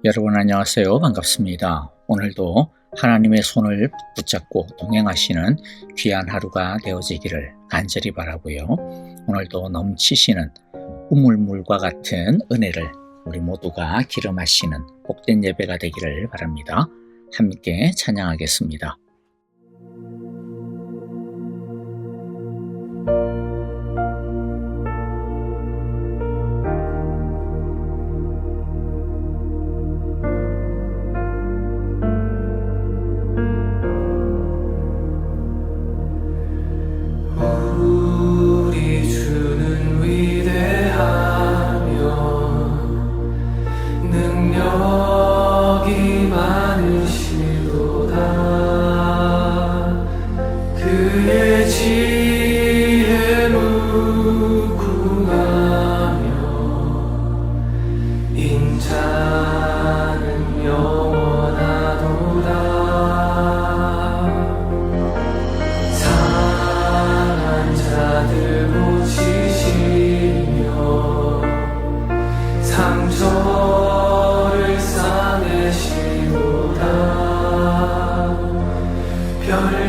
여러분 안녕하세요. 반갑습니다. 오늘도 하나님의 손을 붙잡고 동행하시는 귀한 하루가 되어지기를 간절히 바라고요. 오늘도 넘치시는 우물물과 같은 은혜를 우리 모두가 기름하시는 복된 예배가 되기를 바랍니다. 함께 찬양하겠습니다.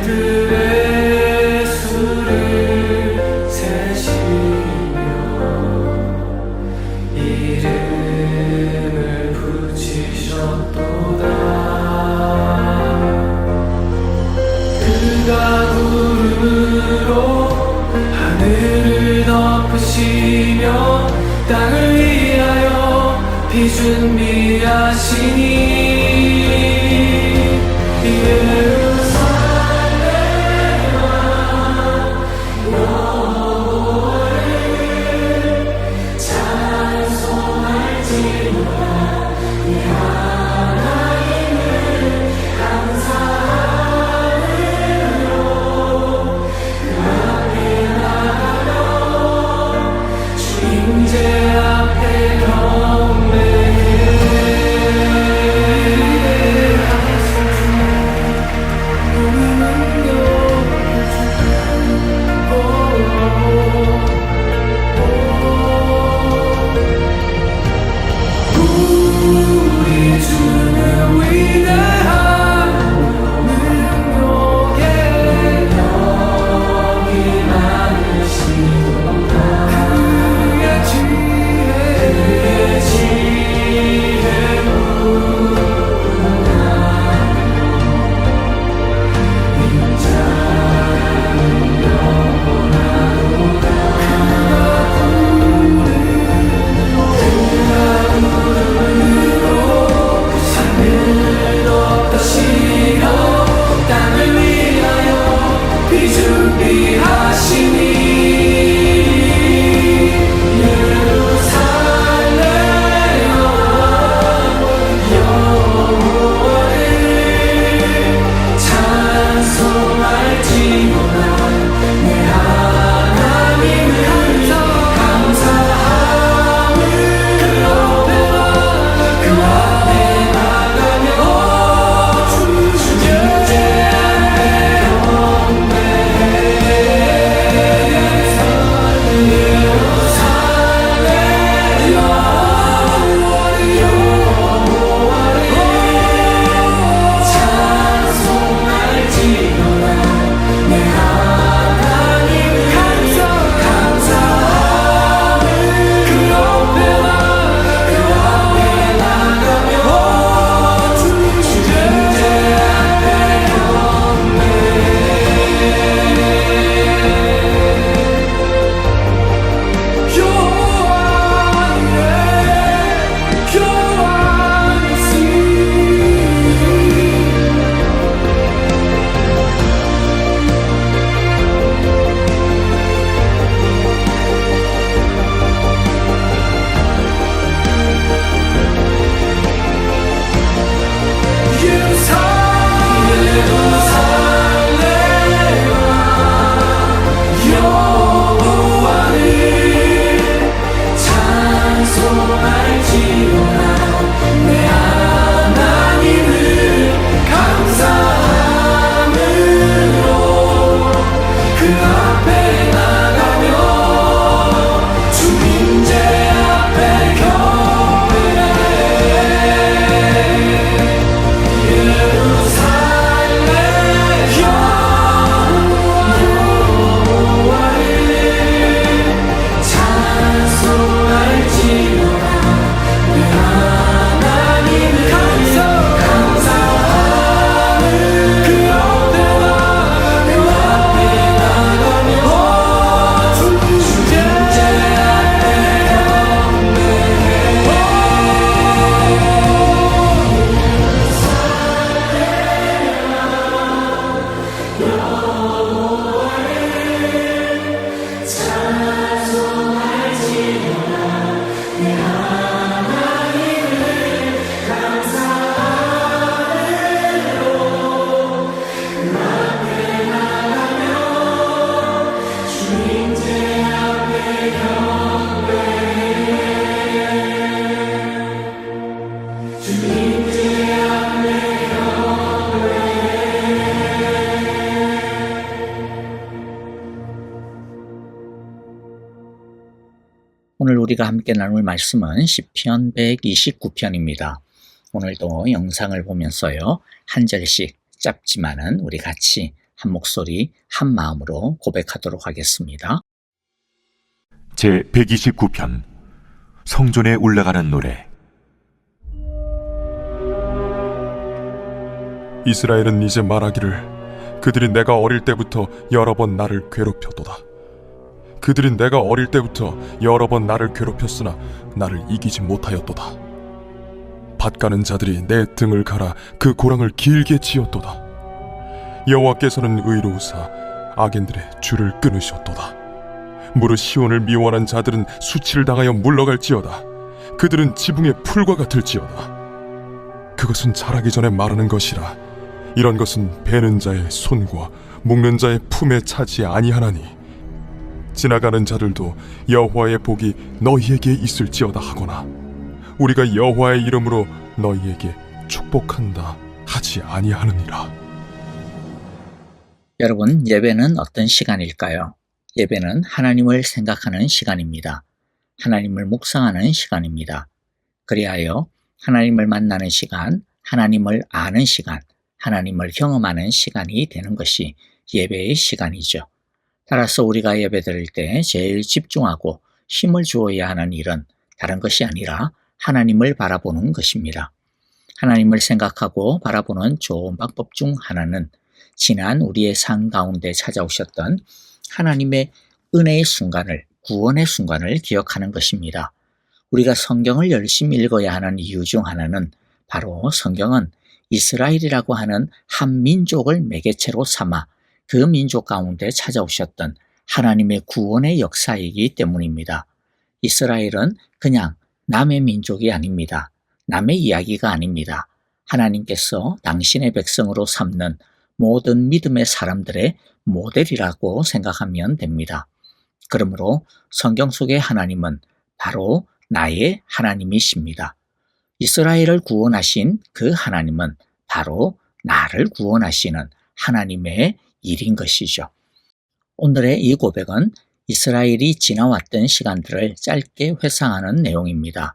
별들의 수를 세시며 이름을 붙이셨도다. 그가 구름으로 하늘을 덮으시며 땅을 위하여 비 준비하시니 임재 앞에 경배해 오늘 우리가 함께 나눌 말씀은 시편 129편입니다. 오늘도 영상을 보면서요, 한 절씩 짧지만은 우리 같이 한 목소리 한 마음으로 고백하도록 하겠습니다. 제 129편 성전에 올라가는 노래. 이스라엘은 이제 말하기를 그들이 내가 어릴 때부터 여러 번 나를 괴롭혔도다. 그들이 내가 어릴 때부터 여러 번 나를 괴롭혔으나 나를 이기지 못하였도다. 밭가는 자들이 내 등을 갈아 그 고랑을 길게 지었도다. 여호와께서는 의로우사 악인들의 줄을 끊으셨도다. 무릇 시온을 미워하는 자들은 수치를 당하여 물러갈지어다. 그들은 지붕의 풀과 같을지어다. 그것은 자라기 전에 마르는 것이라. 이런 것은 베는 자의 손과 묶는 자의 품에 차지 아니하나니 지나가는 자들도 여호와의 복이 너희에게 있을지어다 하거나 우리가 여호와의 이름으로 너희에게 축복한다 하지 아니하느니라. 여러분, 예배는 어떤 시간일까요? 예배는 하나님을 생각하는 시간입니다. 하나님을 묵상하는 시간입니다. 그리하여 하나님을 만나는 시간, 하나님을 아는 시간, 하나님을 경험하는 시간이 되는 것이 예배의 시간이죠. 따라서 우리가 예배드릴 때 제일 집중하고 힘을 주어야 하는 일은 다른 것이 아니라 하나님을 바라보는 것입니다. 하나님을 생각하고 바라보는 좋은 방법 중 하나는 지난 우리의 삶 가운데 찾아오셨던 하나님의 은혜의 순간을, 구원의 순간을 기억하는 것입니다. 우리가 성경을 열심히 읽어야 하는 이유 중 하나는 바로 성경은 이스라엘이라고 하는 한 민족을 매개체로 삼아 그 민족 가운데 찾아오셨던 하나님의 구원의 역사이기 때문입니다. 이스라엘은 그냥 남의 민족이 아닙니다. 남의 이야기가 아닙니다. 하나님께서 당신의 백성으로 삼는 모든 믿음의 사람들의 모델이라고 생각하면 됩니다. 그러므로 성경 속의 하나님은 바로 나의 하나님이십니다. 이스라엘을 구원하신 그 하나님은 바로 나를 구원하시는 하나님의 일인 것이죠. 오늘의 이 고백은 이스라엘이 지나왔던 시간들을 짧게 회상하는 내용입니다.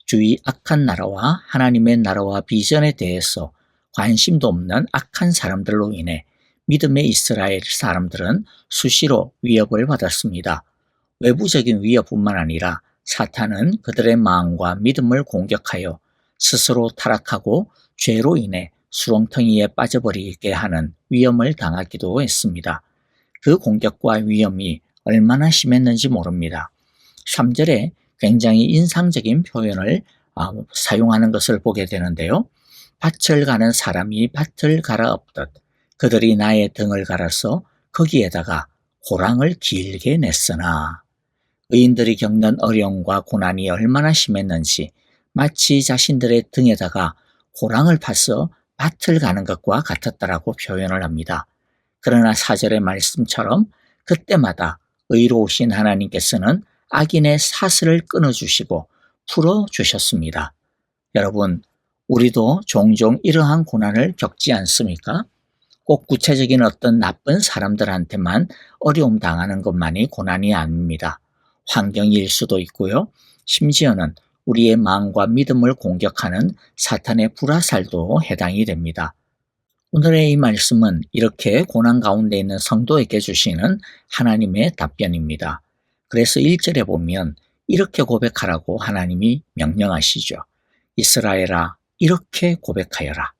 주위 악한 나라와 하나님의 나라와 비전에 대해서 관심도 없는 악한 사람들로 인해 믿음의 이스라엘 사람들은 수시로 위협을 받았습니다. 외부적인 위협뿐만 아니라 사탄은 그들의 마음과 믿음을 공격하여 스스로 타락하고 죄로 인해 수렁텅이에 빠져버리게 하는 위험을 당하기도 했습니다. 그 공격과 위험이 얼마나 심했는지 모릅니다. 3절에 굉장히 인상적인 표현을 사용하는 것을 보게 되는데요. 밭을 가는 사람이 밭을 갈아엎듯 그들이 나의 등을 갈아서 거기에다가 고랑을 길게 냈으나, 의인들이 겪는 어려움과 고난이 얼마나 심했는지 마치 자신들의 등에다가 고랑을 파서 밭을 가는 것과 같았다라고 표현을 합니다. 그러나 4절의 말씀처럼 그때마다 의로우신 하나님께서는 악인의 사슬을 끊어주시고 풀어주셨습니다. 여러분, 우리도 종종 이러한 고난을 겪지 않습니까? 꼭 구체적인 어떤 나쁜 사람들한테만 어려움 당하는 것만이 고난이 아닙니다. 환경일 수도 있고요. 심지어는 우리의 마음과 믿음을 공격하는 사탄의 불화살도 해당이 됩니다. 오늘의 이 말씀은 이렇게 고난 가운데 있는 성도에게 주시는 하나님의 답변입니다. 그래서 1절에 보면 이렇게 고백하라고 하나님이 명령하시죠. 이스라엘아, 이렇게 고백하여라.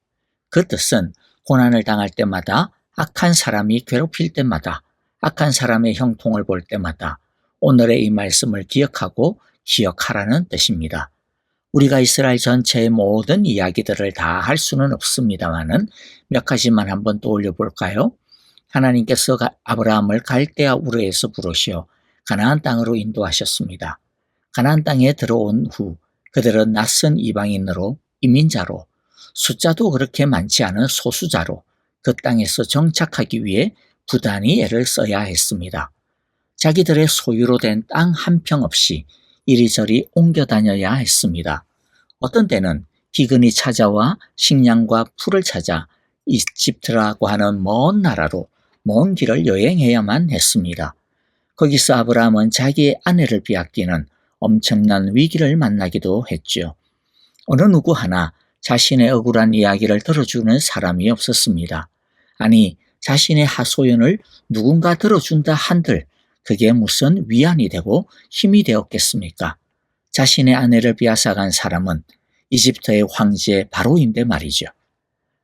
그 뜻은 고난을 당할 때마다, 악한 사람이 괴롭힐 때마다, 악한 사람의 형통을 볼 때마다 오늘의 이 말씀을 기억하고 기억하라는 뜻입니다. 우리가 이스라엘 전체의 모든 이야기들을 다 할 수는 없습니다만은 몇 가지만 한번 떠올려 볼까요? 하나님께서 아브라함을 갈대아 우르에서 부르시어 가나안 땅으로 인도하셨습니다. 가나안 땅에 들어온 후 그들은 낯선 이방인으로, 이민자로, 숫자도 그렇게 많지 않은 소수자로 그 땅에서 정착하기 위해 부단히 애를 써야 했습니다. 자기들의 소유로 된 땅 한 평 없이 이리저리 옮겨 다녀야 했습니다. 어떤 때는 기근이 찾아와 식량과 풀을 찾아 이집트라고 하는 먼 나라로 먼 길을 여행해야만 했습니다. 거기서 아브라함은 자기의 아내를 빼앗기는 엄청난 위기를 만나기도 했죠. 어느 누구 하나 자신의 억울한 이야기를 들어주는 사람이 없었습니다. 아니, 자신의 하소연을 누군가 들어준다 한들 그게 무슨 위안이 되고 힘이 되었겠습니까? 자신의 아내를 빼앗아간 사람은 이집트의 황제 바로인데 말이죠.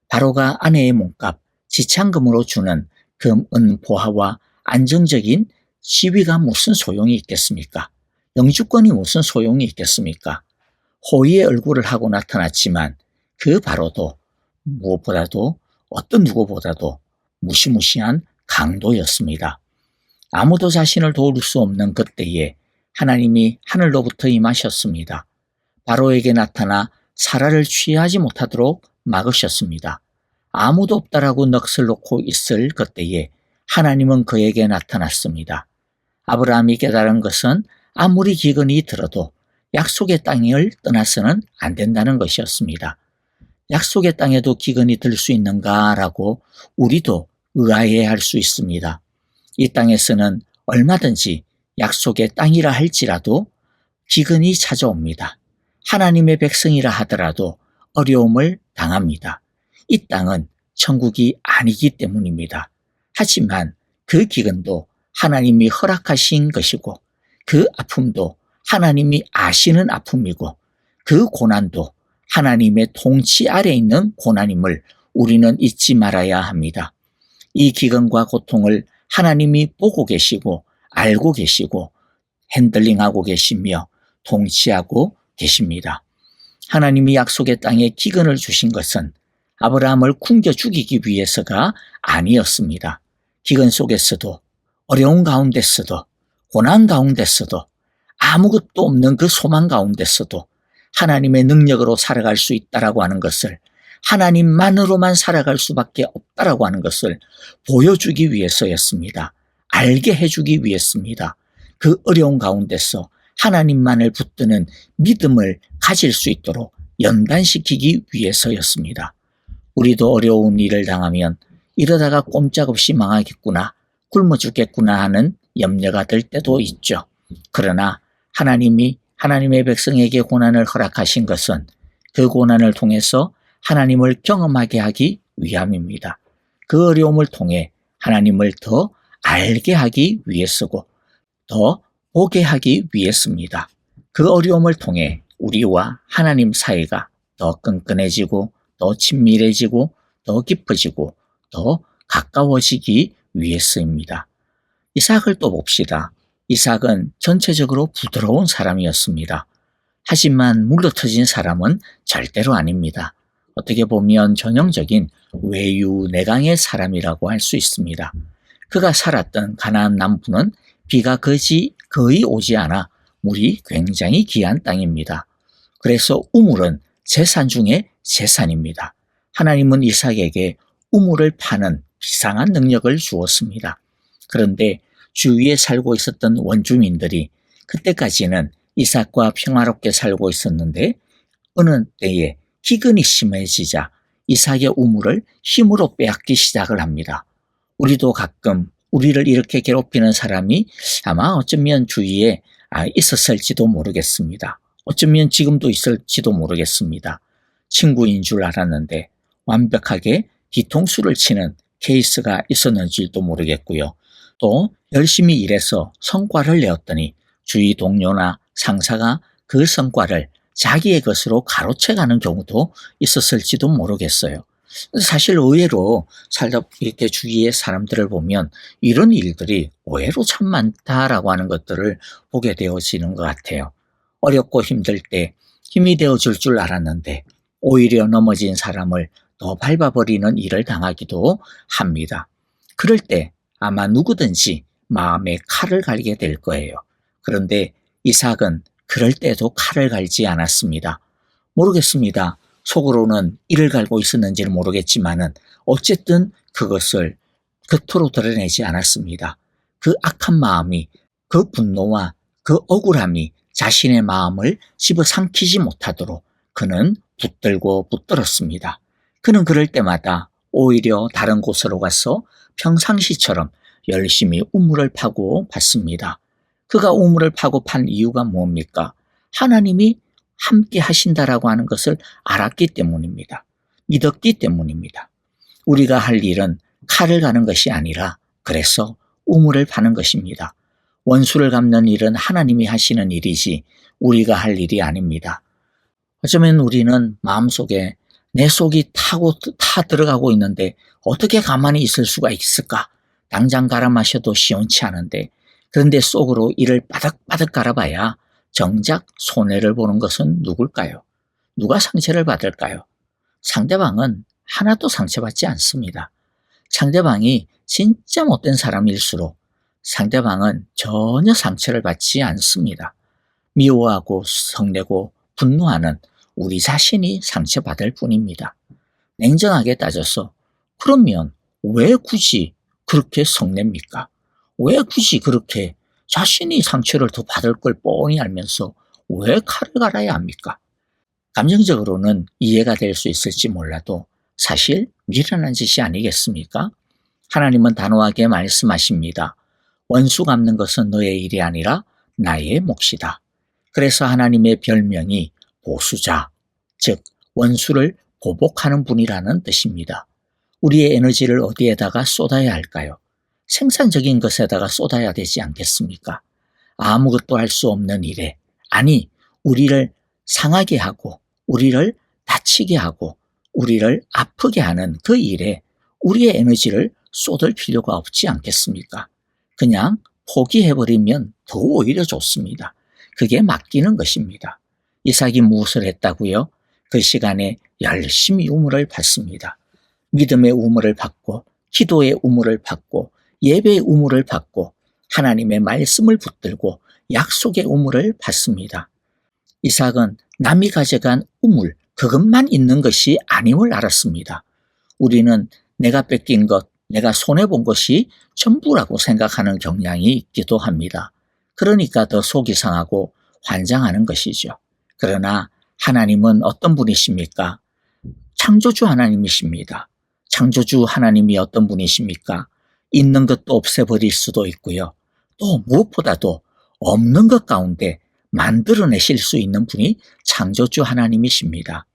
바로가 아내의 몸값, 지참금으로 주는 금, 은, 보화와 안정적인 지위가 무슨 소용이 있겠습니까? 영주권이 무슨 소용이 있겠습니까? 호의의 얼굴을 하고 나타났지만 그 바로도 무엇보다도 어떤 누구보다도 무시무시한 강도였습니다. 아무도 자신을 도울 수 없는 그때에 하나님이 하늘로부터 임하셨습니다. 바로에게 나타나 사라를 취하지 못하도록 막으셨습니다. 아무도 없다라고 넋을 놓고 있을 그때에 하나님은 그에게 나타났습니다. 아브라함이 깨달은 것은 아무리 기근이 들어도 약속의 땅을 떠나서는 안 된다는 것이었습니다. 약속의 땅에도 기근이 들 수 있는가라고 우리도 의아해할 수 있습니다. 이 땅에서는 얼마든지 약속의 땅이라 할지라도 기근이 찾아옵니다. 하나님의 백성이라 하더라도 어려움을 당합니다. 이 땅은 천국이 아니기 때문입니다. 하지만 그 기근도 하나님이 허락하신 것이고 그 아픔도 하나님이 아시는 아픔이고 그 고난도 하나님의 통치 아래 있는 고난임을 우리는 잊지 말아야 합니다. 이 기근과 고통을 하나님이 보고 계시고 알고 계시고 핸들링하고 계시며 통치하고 계십니다. 하나님이 약속의 땅에 기근을 주신 것은 아브라함을 굶겨 죽이기 위해서가 아니었습니다. 기근 속에서도 어려운 가운데서도 고난 가운데서도 아무것도 없는 그 소망 가운데서도 하나님의 능력으로 살아갈 수 있다라고 하는 것을 하나님만으로만 살아갈 수밖에 없다라고 하는 것을 보여주기 위해서였습니다. 알게 해주기 위해서입니다. 그 어려운 가운데서 하나님만을 붙드는 믿음을 가질 수 있도록 연단시키기 위해서였습니다. 우리도 어려운 일을 당하면 이러다가 꼼짝없이 망하겠구나, 굶어 죽겠구나 하는 염려가 들 때도 있죠. 그러나 하나님이 하나님의 백성에게 고난을 허락하신 것은 그 고난을 통해서 하나님을 경험하게 하기 위함입니다. 그 어려움을 통해 하나님을 더 알게 하기 위해서고 더 보게 하기 위해서입니다. 그 어려움을 통해 우리와 하나님 사이가 더 끈끈해지고 더 친밀해지고 더 깊어지고 더 가까워지기 위해서입니다. 이삭을 또 봅시다. 이삭은 전체적으로 부드러운 사람이었습니다. 하지만 물러터진 사람은 절대로 아닙니다. 어떻게 보면 전형적인 외유내강의 사람이라고 할 수 있습니다. 그가 살았던 가나안 남부는 비가 거의 오지 않아 물이 굉장히 귀한 땅입니다. 그래서 우물은 재산 중에 재산입니다. 하나님은 이삭에게 우물을 파는 비상한 능력을 주었습니다. 그런데 주위에 살고 있었던 원주민들이 그때까지는 이삭과 평화롭게 살고 있었는데 어느 때에 기근이 심해지자 이삭의 우물을 힘으로 빼앗기 시작을 합니다. 우리도 가끔 우리를 이렇게 괴롭히는 사람이 아마 어쩌면 주위에 있었을지도 모르겠습니다. 어쩌면 지금도 있을지도 모르겠습니다. 친구인 줄 알았는데 완벽하게 뒤통수를 치는 케이스가 있었는지도 모르겠고요. 또 열심히 일해서 성과를 내었더니 주위 동료나 상사가 그 성과를 자기의 것으로 가로채가는 경우도 있었을지도 모르겠어요. 사실 의외로 살다 이렇게 주위의 사람들을 보면 이런 일들이 의외로 참 많다라고 하는 것들을 보게 되어지는 것 같아요. 어렵고 힘들 때 힘이 되어줄 줄 알았는데 오히려 넘어진 사람을 더 밟아버리는 일을 당하기도 합니다. 그럴 때 아마 누구든지 마음에 칼을 갈게 될 거예요. 그런데 이삭은 그럴 때도 칼을 갈지 않았습니다. 모르겠습니다. 속으로는 이를 갈고 있었는지는 모르겠지만은 어쨌든 그것을 겉으로 드러내지 않았습니다. 그 악한 마음이, 그 분노와 그 억울함이 자신의 마음을 집어삼키지 못하도록 그는 붙들었습니다. 그는 그럴 때마다 오히려 다른 곳으로 가서 평상시처럼 열심히 우물을 파고 봤습니다. 그가 우물을 파고 판 이유가 뭡니까? 하나님이 함께 하신다라고 하는 것을 알았기 때문입니다. 믿었기 때문입니다. 우리가 할 일은 칼을 가는 것이 아니라 그래서 우물을 파는 것입니다. 원수를 갚는 일은 하나님이 하시는 일이지 우리가 할 일이 아닙니다. 어쩌면 우리는 마음속에 내 속이 타 들어가고 있는데 어떻게 가만히 있을 수가 있을까? 당장 갈아 마셔도 시원치 않은데 그런데 속으로 이를 바득바득 갈아봐야 정작 손해를 보는 것은 누굴까요? 누가 상처를 받을까요? 상대방은 하나도 상처받지 않습니다. 상대방이 진짜 못된 사람일수록 상대방은 전혀 상처를 받지 않습니다. 미워하고 성내고 분노하는 우리 자신이 상처받을 뿐입니다. 냉정하게 따져서 그러면 왜 굳이 그렇게 성냅니까? 왜 굳이 그렇게 자신이 상처를 더 받을 걸 뻔히 알면서 왜 칼을 갈아야 합니까? 감정적으로는 이해가 될 수 있을지 몰라도 사실 미련한 짓이 아니겠습니까? 하나님은 단호하게 말씀하십니다. 원수 갚는 것은 너의 일이 아니라 나의 몫이다. 그래서 하나님의 별명이 보수자, 즉 원수를 보복하는 분이라는 뜻입니다. 우리의 에너지를 어디에다가 쏟아야 할까요? 생산적인 것에다가 쏟아야 되지 않겠습니까? 아무것도 할 수 없는 일에, 아니 우리를 상하게 하고 우리를 다치게 하고 우리를 아프게 하는 그 일에 우리의 에너지를 쏟을 필요가 없지 않겠습니까? 그냥 포기해버리면 더 오히려 좋습니다. 그게 맡기는 것입니다. 이삭이 무엇을 했다고요? 그 시간에 열심히 우물을 팠습니다. 믿음의 우물을 팠고 기도의 우물을 팠고 예배의 우물을 팠고 하나님의 말씀을 붙들고 약속의 우물을 팠습니다. 이삭은 남이 가져간 우물, 그것만 있는 것이 아님을 알았습니다. 우리는 내가 뺏긴 것, 내가 손해본 것이 전부라고 생각하는 경향이 있기도 합니다. 그러니까 더 속이 상하고 환장하는 것이죠. 그러나 하나님은 어떤 분이십니까? 창조주 하나님이십니다. 창조주 하나님이 어떤 분이십니까? 있는 것도 없애버릴 수도 있고요. 또 무엇보다도 없는 것 가운데 만들어내실 수 있는 분이 창조주 하나님이십니다.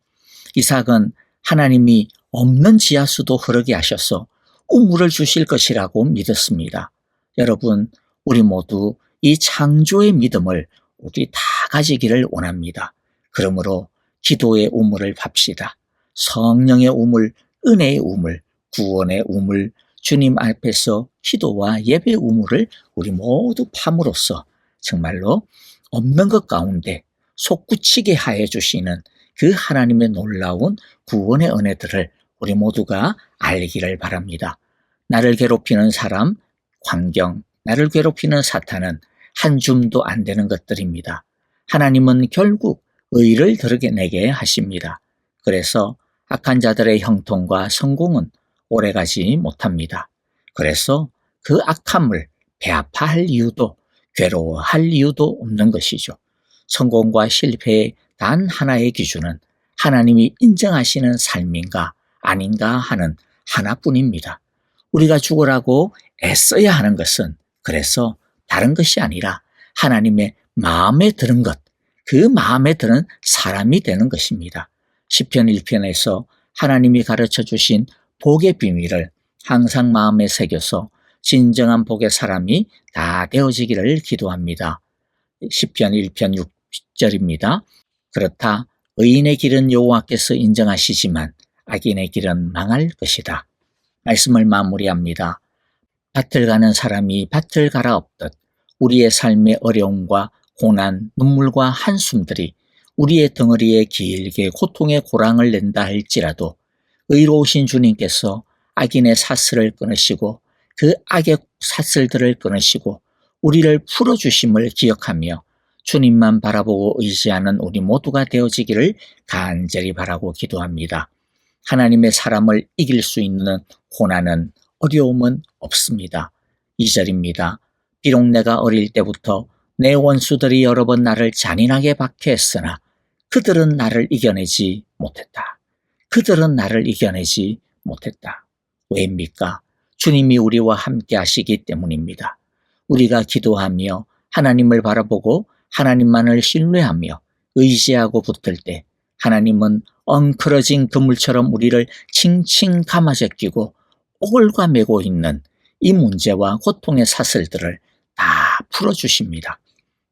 이삭은 하나님이 없는 지하수도 흐르게 하셔서 우물을 주실 것이라고 믿었습니다. 여러분, 우리 모두 이 창조의 믿음을 우리 다 가지기를 원합니다. 그러므로 기도의 우물을 팝시다. 성령의 우물, 은혜의 우물, 구원의 우물, 주님 앞에서 기도와 예배의 우물을 우리 모두 팜으로써 정말로 없는 것 가운데 솟구치게 하여 주시는 그 하나님의 놀라운 구원의 은혜들을 우리 모두가 알기를 바랍니다. 나를 괴롭히는 사람, 환경, 나를 괴롭히는 사탄은 한 줌도 안 되는 것들입니다. 하나님은 결국 의를 드러내게 하십니다. 그래서 악한 자들의 형통과 성공은 오래가지 못합니다. 그래서 그 악함을 배아파할 이유도 괴로워할 이유도 없는 것이죠. 성공과 실패의 단 하나의 기준은 하나님이 인정하시는 삶인가 아닌가 하는 하나뿐입니다. 우리가 죽으라고 애써야 하는 것은 그래서 다른 것이 아니라 하나님의 마음에 드는 것, 그 마음에 드는 사람이 되는 것입니다. 시편 1편에서 하나님이 가르쳐 주신 복의 비밀을 항상 마음에 새겨서 진정한 복의 사람이 다 되어지기를 기도합니다. 시편 1편 6절입니다. 그렇다 의인의 길은 여호와께서 인정하시지만 악인의 길은 망할 것이다. 말씀을 마무리합니다. 밭을 가는 사람이 밭을 갈아엎듯 우리의 삶의 어려움과 고난, 눈물과 한숨들이 우리의 덩어리에 길게 고통의 고랑을 낸다 할지라도 의로우신 주님께서 악인의 사슬을 끊으시고 그 악의 사슬들을 끊으시고 우리를 풀어주심을 기억하며 주님만 바라보고 의지하는 우리 모두가 되어지기를 간절히 바라고 기도합니다. 하나님의 사람을 이길 수 있는 고난은 어려움은 없습니다. 2절입니다. 비록 내가 어릴 때부터 내 원수들이 여러 번 나를 잔인하게 박해했으나 그들은 나를 이겨내지 못했다. 그들은 나를 이겨내지 못했다. 왜입니까? 주님이 우리와 함께 하시기 때문입니다. 우리가 기도하며 하나님을 바라보고 하나님만을 신뢰하며 의지하고 붙들 때 하나님은 엉클어진 그물처럼 우리를 칭칭 감아제 끼고 오글과 메고 있는 이 문제와 고통의 사슬들을 다 풀어주십니다.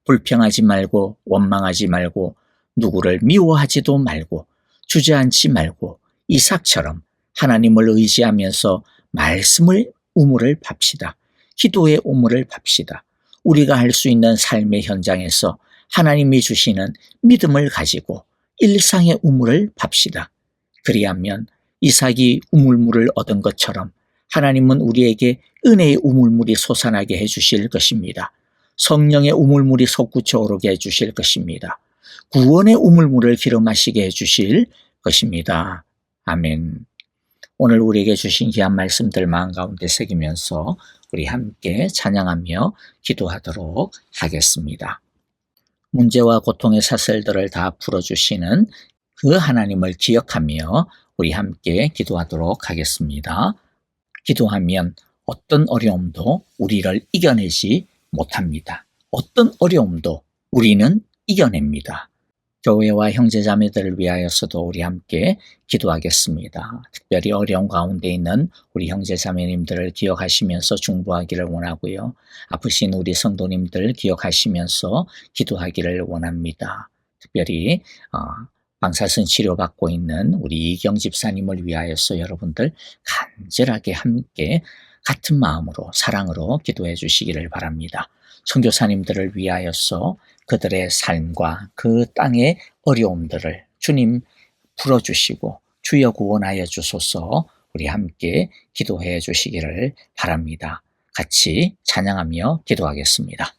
불평하지 말고 원망하지 말고 누구를 미워하지도 말고 주저앉지 말고 이삭처럼 하나님을 의지하면서 말씀의 우물을 팝시다. 기도의 우물을 팝시다. 우리가 할 수 있는 삶의 현장에서 하나님이 주시는 믿음을 가지고 일상의 우물을 팝시다. 그리하면 이삭이 우물물을 얻은 것처럼 하나님은 우리에게 은혜의 우물물이 솟아나게 해주실 것입니다. 성령의 우물물이 솟구쳐 오르게 해주실 것입니다. 구원의 우물물을 기름 마시게 해주실 것입니다. 아멘. 오늘 우리에게 주신 귀한 말씀들 마음 가운데 새기면서 우리 함께 찬양하며 기도하도록 하겠습니다. 문제와 고통의 사슬들을 다 풀어주시는 그 하나님을 기억하며 우리 함께 기도하도록 하겠습니다. 기도하면 어떤 어려움도 우리를 이겨내지 못합니다. 어떤 어려움도 우리는 이겨냅니다. 교회와 형제자매들을 위하여서도 우리 함께 기도하겠습니다. 특별히 어려운 가운데 있는 우리 형제자매님들을 기억하시면서 중보하기를 원하고요. 아프신 우리 성도님들 기억하시면서 기도하기를 원합니다. 특별히 방사선 치료받고 있는 우리 이경 집사님을 위하여서 여러분들 간절하게 함께 같은 마음으로 사랑으로 기도해 주시기를 바랍니다. 선교사님들을 위하여서 그들의 삶과 그 땅의 어려움들을 주님 풀어주시고 주여 구원하여 주소서 우리 함께 기도해 주시기를 바랍니다. 같이 찬양하며 기도하겠습니다.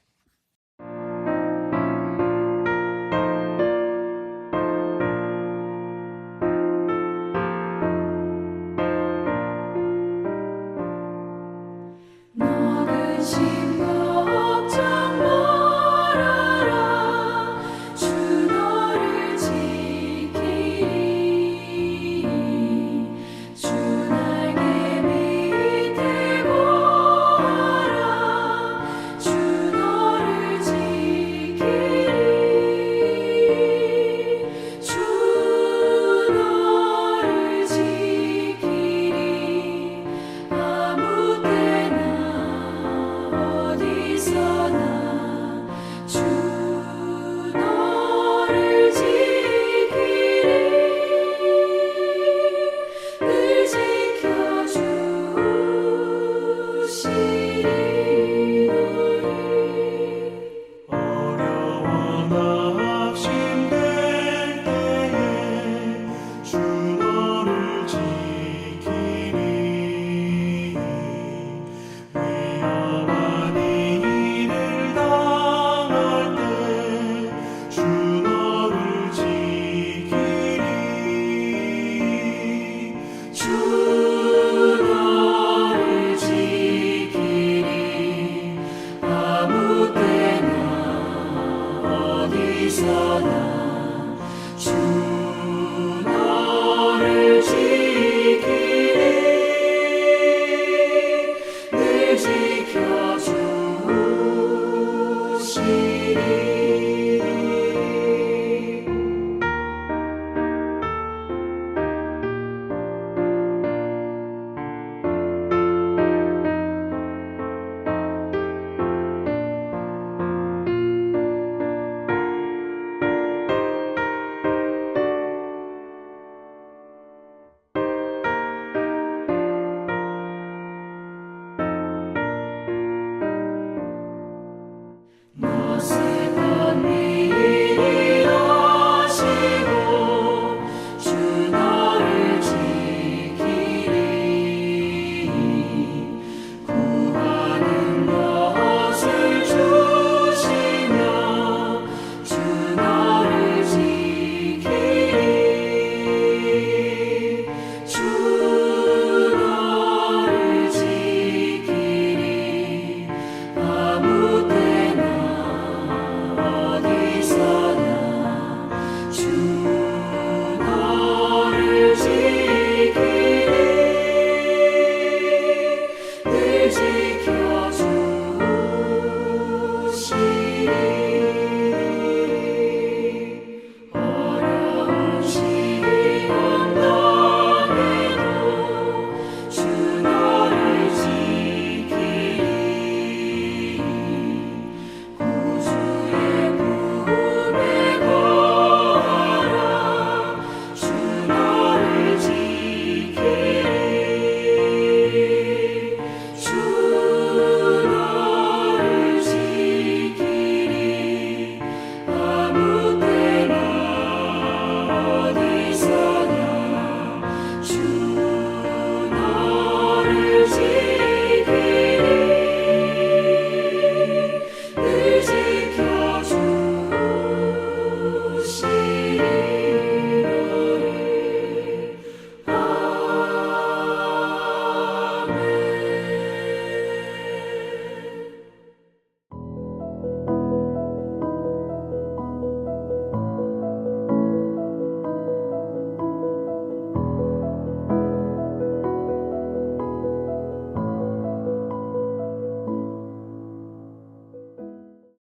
어디서나 주